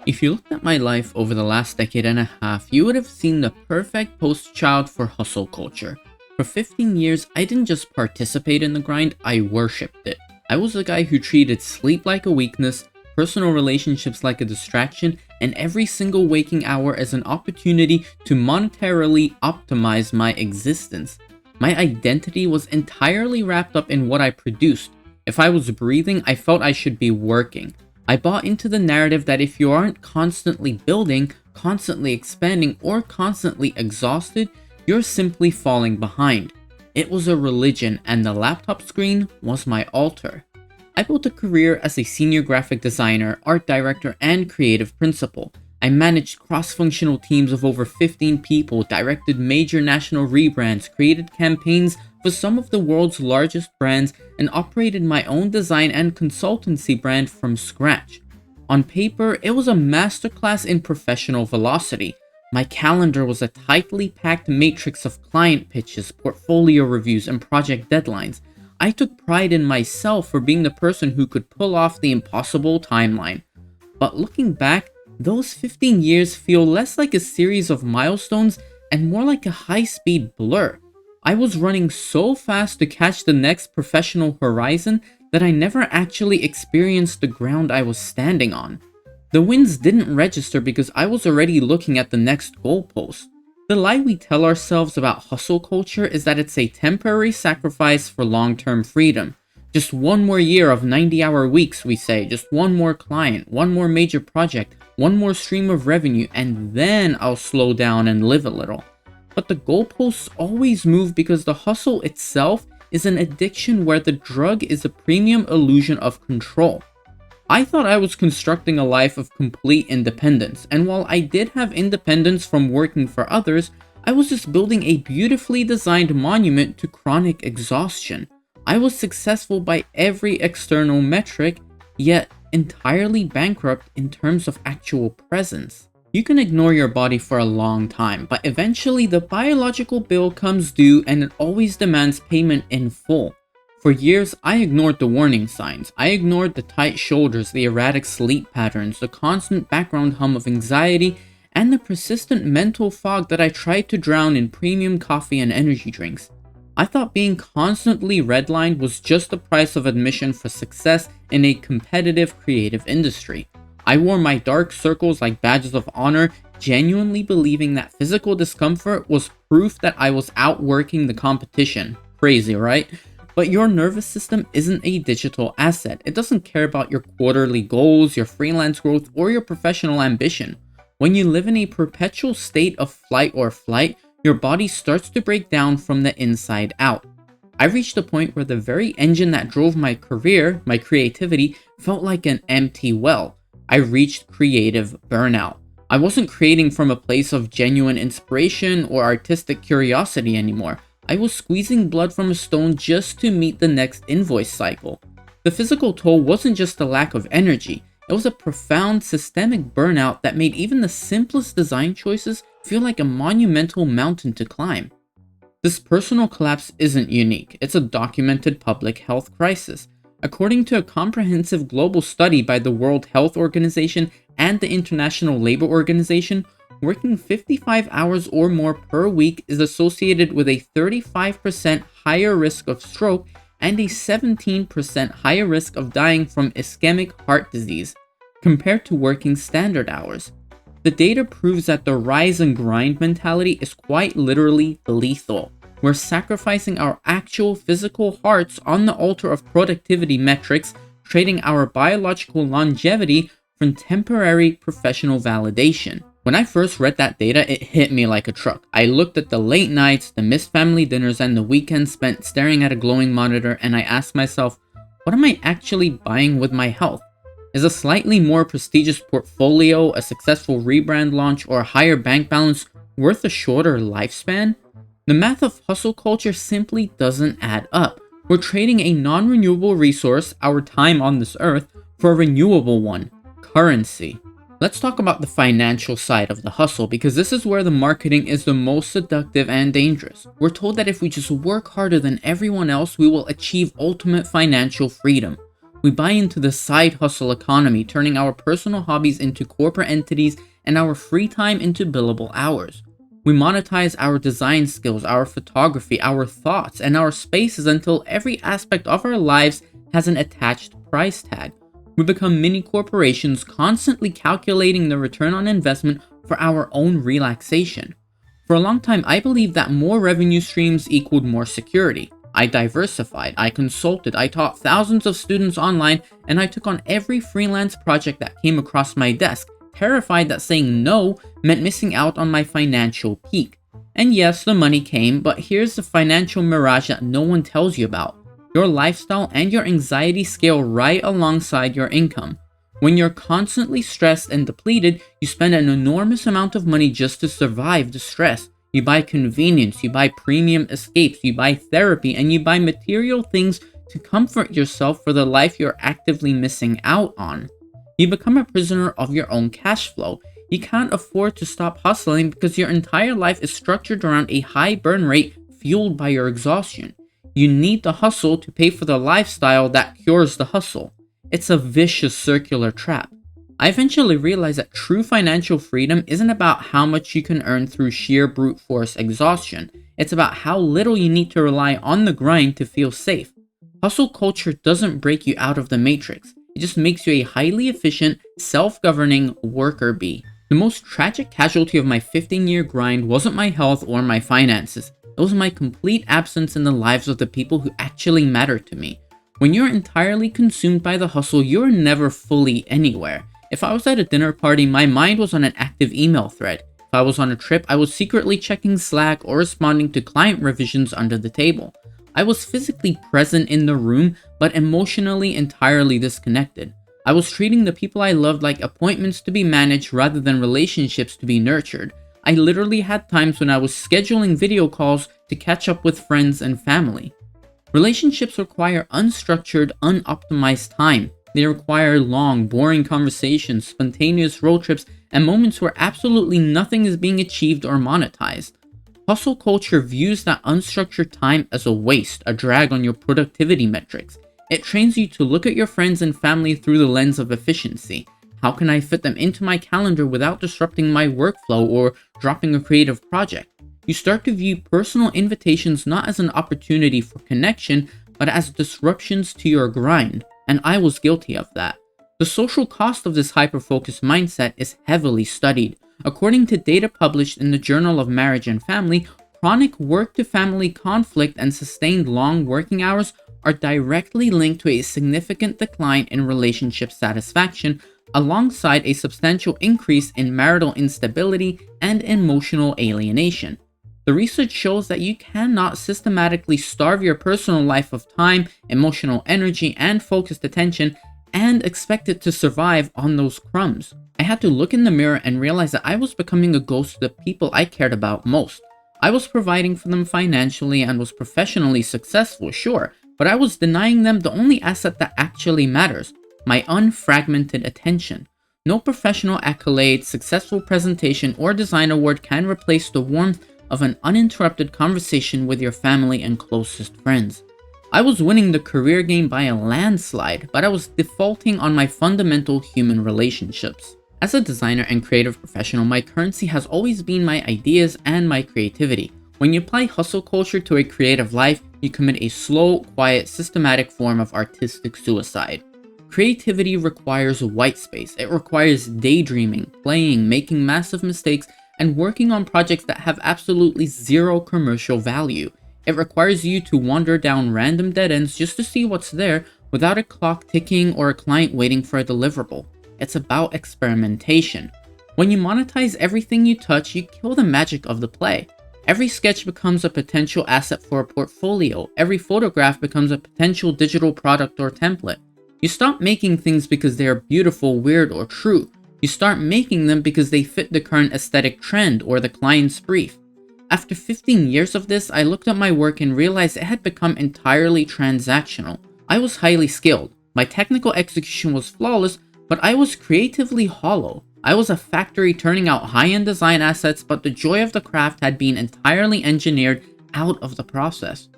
If you looked at my life over the last decade and a half, you would have seen the perfect poster child for hustle culture. For 15 years, I didn't just participate in the grind, I worshipped it. I was the guy who treated sleep like a weakness, personal relationships like a distraction, and every single waking hour as an opportunity to monetarily optimize my existence. My identity was entirely wrapped up in what I produced. If I was breathing, I felt I should be working. I bought into the narrative that if you aren't constantly building, constantly expanding, or constantly exhausted, you're simply falling behind. It was a religion, and the laptop screen was my altar. I built a career as a senior graphic designer, art director, and creative principal. I managed cross-functional teams of over 15 people, directed major national rebrands, created campaigns for some of the world's largest brands, and operated my own design and consultancy brand from scratch. On paper, it was a masterclass in professional velocity. My calendar was a tightly packed matrix of client pitches, portfolio reviews, and project deadlines. I took pride in myself for being the person who could pull off the impossible timeline. But looking back, those 15 years feel less like a series of milestones and more like a high-speed blur. I was running so fast to catch the next professional horizon that I never actually experienced the ground I was standing on. The wins didn't register because I was already looking at the next goalpost. The lie we tell ourselves about hustle culture is that it's a temporary sacrifice for long-term freedom. Just one more year of 90-hour weeks, we say, just one more client, one more major project, one more stream of revenue, and then I'll slow down and live a little. But the goalposts always move because the hustle itself is an addiction where the drug is a premium illusion of control. I thought I was constructing a life of complete independence, and while I did have independence from working for others, I was just building a beautifully designed monument to chronic exhaustion. I was successful by every external metric, yet entirely bankrupt in terms of actual presence. You can ignore your body for a long time, but eventually the biological bill comes due and it always demands payment in full. For years, I ignored the warning signs. I ignored the tight shoulders, the erratic sleep patterns, the constant background hum of anxiety, and the persistent mental fog that I tried to drown in premium coffee and energy drinks. I thought being constantly redlined was just the price of admission for success in a competitive creative industry. I wore my dark circles like badges of honor, genuinely believing that physical discomfort was proof that I was outworking the competition. Crazy, right? But your nervous system isn't a digital asset. It doesn't care about your quarterly goals, your freelance growth, or your professional ambition. When you live in a perpetual state of fight or flight, your body starts to break down from the inside out. I reached a point where the very engine that drove my career, my creativity, felt like an empty well. I reached creative burnout. I wasn't creating from a place of genuine inspiration or artistic curiosity anymore. I was squeezing blood from a stone just to meet the next invoice cycle. The physical toll wasn't just a lack of energy, it was a profound systemic burnout that made even the simplest design choices feel like a monumental mountain to climb. This personal collapse isn't unique, it's a documented public health crisis. According to a comprehensive global study by the World Health Organization and the International Labor Organization, working 55 hours or more per week is associated with a 35% higher risk of stroke and a 17% higher risk of dying from ischemic heart disease compared to working standard hours. The data proves that the rise and grind mentality is quite literally lethal. We're sacrificing our actual physical hearts on the altar of productivity metrics, trading our biological longevity for temporary professional validation. When I first read that data, it hit me like a truck. I looked at the late nights, the missed family dinners, and the weekends spent staring at a glowing monitor, and I asked myself, what am I actually buying with my health? Is a slightly more prestigious portfolio, a successful rebrand launch, or a higher bank balance worth a shorter lifespan? The math of hustle culture simply doesn't add up. We're trading a non-renewable resource, our time on this earth, for a renewable one, currency. Let's talk about the financial side of the hustle, because this is where the marketing is the most seductive and dangerous. We're told that if we just work harder than everyone else, we will achieve ultimate financial freedom. We buy into the side hustle economy, turning our personal hobbies into corporate entities and our free time into billable hours. We monetize our design skills, our photography, our thoughts, and our spaces until every aspect of our lives has an attached price tag. We become mini corporations, constantly calculating the return on investment for our own relaxation. For a long time, I believed that more revenue streams equaled more security. I diversified, I consulted, I taught thousands of students online, and I took on every freelance project that came across my desk, terrified that saying no meant missing out on my financial peak. And yes, the money came, but here's the financial mirage that no one tells you about. Your lifestyle and your anxiety scale right alongside your income. When you're constantly stressed and depleted, you spend an enormous amount of money just to survive the stress. You buy convenience, you buy premium escapes, you buy therapy, and you buy material things to comfort yourself for the life you're actively missing out on. You become a prisoner of your own cash flow. You can't afford to stop hustling because your entire life is structured around a high burn rate fueled by your exhaustion. You need the hustle to pay for the lifestyle that cures the hustle. It's a vicious circular trap. I eventually realized that true financial freedom isn't about how much you can earn through sheer brute force exhaustion. It's about how little you need to rely on the grind to feel safe. Hustle culture doesn't break you out of the matrix. It just makes you a highly efficient, self-governing worker bee. The most tragic casualty of my 15-year grind wasn't my health or my finances. It was my complete absence in the lives of the people who actually mattered to me. When you're entirely consumed by the hustle, you're never fully anywhere. If I was at a dinner party, my mind was on an active email thread. If I was on a trip, I was secretly checking Slack or responding to client revisions under the table. I was physically present in the room, but emotionally entirely disconnected. I was treating the people I loved like appointments to be managed rather than relationships to be nurtured. I literally had times when I was scheduling video calls to catch up with friends and family. Relationships require unstructured, unoptimized time. They require long, boring conversations, spontaneous road trips, and moments where absolutely nothing is being achieved or monetized. Hustle culture views that unstructured time as a waste, a drag on your productivity metrics. It trains you to look at your friends and family through the lens of efficiency. How can I fit them into my calendar without disrupting my workflow or dropping a creative project? You start to view personal invitations not as an opportunity for connection, but as disruptions to your grind, and I was guilty of that. The social cost of this hyper-focused mindset is heavily studied. According to data published in the Journal of Marriage and Family, chronic work-to-family conflict and sustained long working hours are directly linked to a significant decline in relationship satisfaction, alongside a substantial increase in marital instability and emotional alienation. The research shows that you cannot systematically starve your personal life of time, emotional energy, and focused attention and expect it to survive on those crumbs. I had to look in the mirror and realize that I was becoming a ghost to the people I cared about most. I was providing for them financially and was professionally successful, sure, but I was denying them the only asset that actually matters: my unfragmented attention. No professional accolade, successful presentation, or design award can replace the warmth of an uninterrupted conversation with your family and closest friends. I was winning the career game by a landslide, but I was defaulting on my fundamental human relationships. As a designer and creative professional, my currency has always been my ideas and my creativity. When you apply hustle culture to a creative life, you commit a slow, quiet, systematic form of artistic suicide. Creativity requires white space. It requires daydreaming, playing, making massive mistakes, and working on projects that have absolutely zero commercial value. It requires you to wander down random dead ends just to see what's there without a clock ticking or a client waiting for a deliverable. It's about experimentation. When you monetize everything you touch, you kill the magic of the play. Every sketch becomes a potential asset for a portfolio. Every photograph becomes a potential digital product or template. You stop making things because they are beautiful, weird, or true. You start making them because they fit the current aesthetic trend or the client's brief. After 15 years of this, I looked at my work and realized it had become entirely transactional. I was highly skilled. My technical execution was flawless, but I was creatively hollow. I was a factory turning out high-end design assets, but the joy of the craft had been entirely engineered out of the process.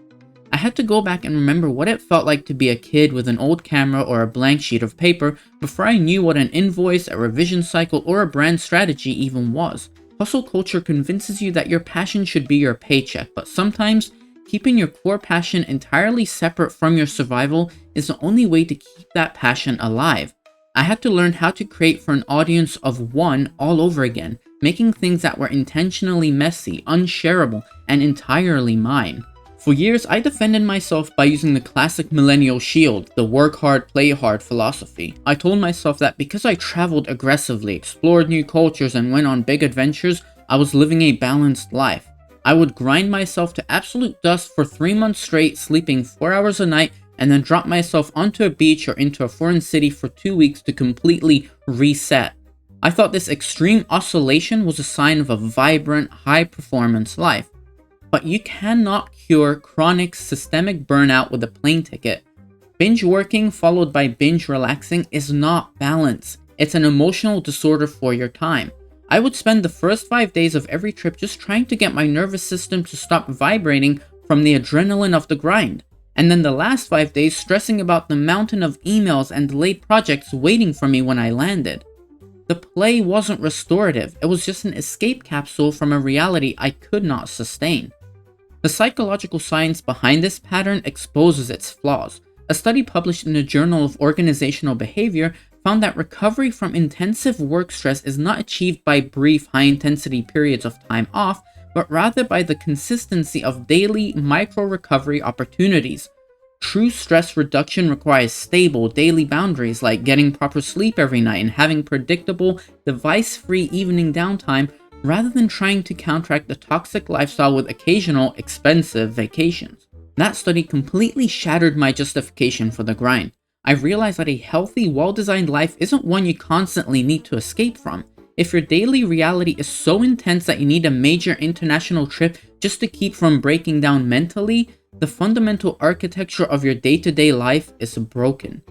I had to go back and remember what it felt like to be a kid with an old camera or a blank sheet of paper before I knew what an invoice, a revision cycle, or a brand strategy even was. Hustle culture convinces you that your passion should be your paycheck, but sometimes keeping your core passion entirely separate from your survival is the only way to keep that passion alive. I had to learn how to create for an audience of one all over again, making things that were intentionally messy, unshareable, and entirely mine. For years, I defended myself by using the classic millennial shield, the work hard, play hard philosophy. I told myself that because I traveled aggressively, explored new cultures, and went on big adventures, I was living a balanced life. I would grind myself to absolute dust for 3 months straight, sleeping 4 hours a night, and then drop myself onto a beach or into a foreign city for 2 weeks to completely reset. I thought this extreme oscillation was a sign of a vibrant, high-performance life. But you cannot cure chronic systemic burnout with a plane ticket. Binge working followed by binge relaxing is not balance. It's an emotional disorder for your time. I would spend the first 5 days of every trip just trying to get my nervous system to stop vibrating from the adrenaline of the grind. And then the last 5 days stressing about the mountain of emails and delayed projects waiting for me when I landed. The play wasn't restorative, it was just an escape capsule from a reality I could not sustain. The psychological science behind this pattern exposes its flaws. A study published in the Journal of Organizational Behavior found that recovery from intensive work stress is not achieved by brief, high-intensity periods of time off, but rather by the consistency of daily micro-recovery opportunities. True stress reduction requires stable daily boundaries like getting proper sleep every night and having predictable, device-free evening downtime rather than trying to counteract the toxic lifestyle with occasional, expensive vacations. That study completely shattered my justification for the grind. I realized that a healthy, well-designed life isn't one you constantly need to escape from. If your daily reality is so intense that you need a major international trip just to keep from breaking down mentally, the fundamental architecture of your day-to-day life is broken.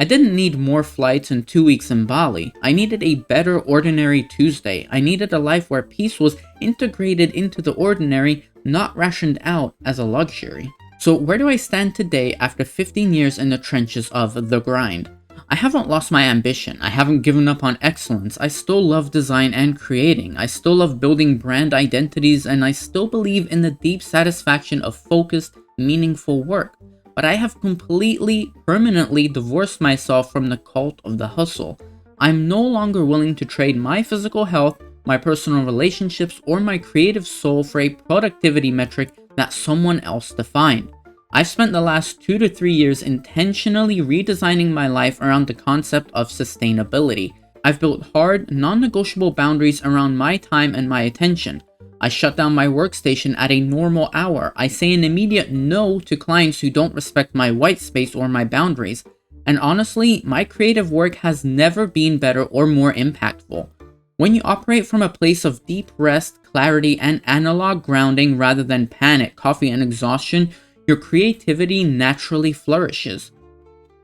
I didn't need more flights and 2 weeks in Bali. I needed a better ordinary Tuesday. I needed a life where peace was integrated into the ordinary, not rationed out as a luxury. So where do I stand today after 15 years in the trenches of the grind? I haven't lost my ambition. I haven't given up on excellence. I still love design and creating. I still love building brand identities, and I still believe in the deep satisfaction of focused, meaningful work. But I have completely, permanently divorced myself from the cult of the hustle. I'm no longer willing to trade my physical health, my personal relationships, or my creative soul for a productivity metric that someone else defined. I've spent the last 2 to 3 years intentionally redesigning my life around the concept of sustainability. I've built hard, non-negotiable boundaries around my time and my attention. I shut down my workstation at a normal hour. I say an immediate no to clients who don't respect my white space or my boundaries. And honestly, my creative work has never been better or more impactful. When you operate from a place of deep rest, clarity, and analog grounding rather than panic, coffee, and exhaustion, your creativity naturally flourishes.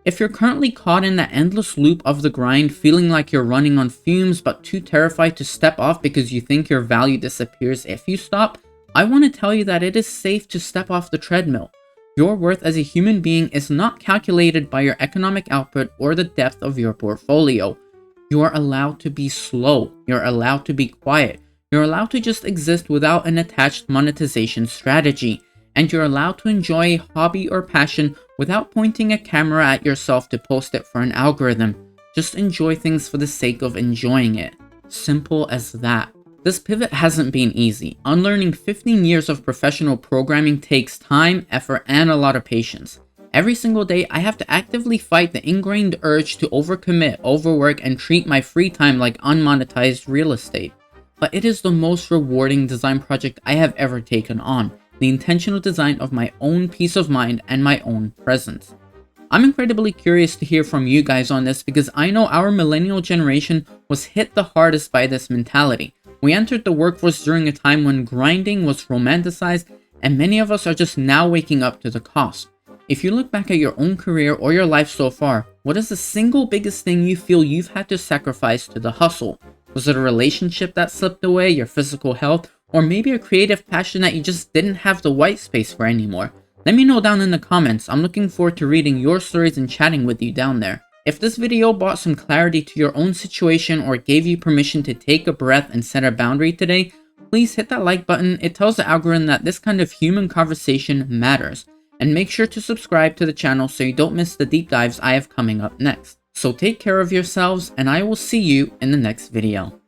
If you're currently caught in the endless loop of the grind, feeling like you're running on fumes but too terrified to step off because you think your value disappears if you stop, I want to tell you that it is safe to step off the treadmill. Your worth as a human being is not calculated by your economic output or the depth of your portfolio. You are allowed to be slow. You're allowed to be quiet. You're allowed to just exist without an attached monetization strategy. And you're allowed to enjoy a hobby or passion without pointing a camera at yourself to post it for an algorithm. Just enjoy things for the sake of enjoying it. Simple as that. This pivot hasn't been easy. Unlearning 15 years of professional programming takes time, effort, and a lot of patience. Every single day, I have to actively fight the ingrained urge to overcommit, overwork, and treat my free time like unmonetized real estate. But it is the most rewarding design project I have ever taken on. The intentional design of my own peace of mind and my own presence. I'm incredibly curious to hear from you guys on this because I know our millennial generation was hit the hardest by this mentality. We entered the workforce during a time when grinding was romanticized, and many of us are just now waking up to the cost. If you look back at your own career or your life so far, what is the single biggest thing you feel you've had to sacrifice to the hustle? Was it a relationship that slipped away, your physical health, or maybe a creative passion that you just didn't have the white space for anymore? Let me know down in the comments. I'm looking forward to reading your stories and chatting with you down there. If this video brought some clarity to your own situation or gave you permission to take a breath and set a boundary today, please hit that like button. It tells the algorithm that this kind of human conversation matters. And make sure to subscribe to the channel so you don't miss the deep dives I have coming up next. So take care of yourselves, and I will see you in the next video.